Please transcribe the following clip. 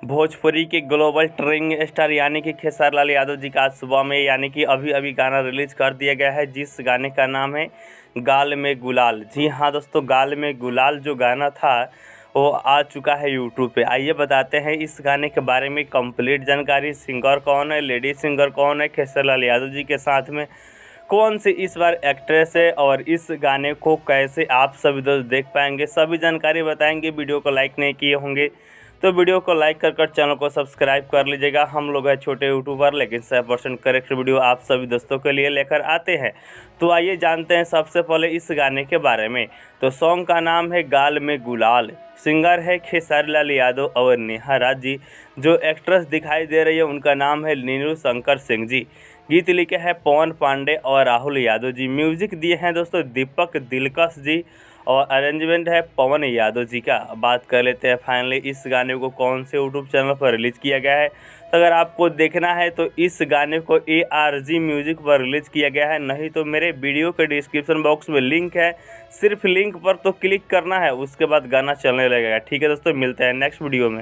भोजपुरी के global trending star यानी कि खेसारी लाल यादव जी का आज सुबह में यानी कि अभी अभी गाना रिलीज़ कर दिया गया है, जिस गाने का नाम है गाल में गुलाल। जी हाँ दोस्तों, गाल में गुलाल जो गाना था वो आ चुका है यूट्यूब पे। आइए बताते हैं इस गाने के बारे में कंप्लीट जानकारी। सिंगर कौन है, लेडी सिंगर कौन है, खेसारी लाल यादव जी के साथ में कौन सी इस बार एक्ट्रेस है और इस गाने को कैसे आप सभी दोस्त देख पाएंगे, सभी जानकारी बताएंगे। वीडियो को लाइक नहीं किए होंगे तो वीडियो को लाइक कर चैनल को सब्सक्राइब कर लीजिएगा। हम लोग हैं छोटे यूट्यूबर, लेकिन 100% करेक्ट वीडियो आप सभी दोस्तों के लिए लेकर आते हैं। तो आइए जानते हैं सबसे पहले इस गाने के बारे में। तो सॉन्ग का नाम है गाल में गुलाल। सिंगर है खेसारी लाल यादव और नेहा राज जी। जो एक्ट्रेस दिखाई दे रही है उनका नाम है नीरू शंकर सिंह जी। गीत लिखे हैं पवन पांडे और राहुल यादव जी। म्यूजिक दिए हैं दोस्तों दीपक दिलकश जी और अरेंजमेंट है पवन यादव जी का। बात कर लेते हैं फाइनली इस गाने को कौन से यूट्यूब चैनल पर रिलीज़ किया गया है। तो अगर आपको देखना है तो इस गाने को ARG म्यूजिक पर रिलीज़ किया गया है, नहीं तो मेरे वीडियो के डिस्क्रिप्शन बॉक्स में लिंक है, सिर्फ लिंक पर तो क्लिक करना है, उसके बाद गाना चलने लगेगा। ठीक है दोस्तों, मिलते हैं नेक्स्ट वीडियो में।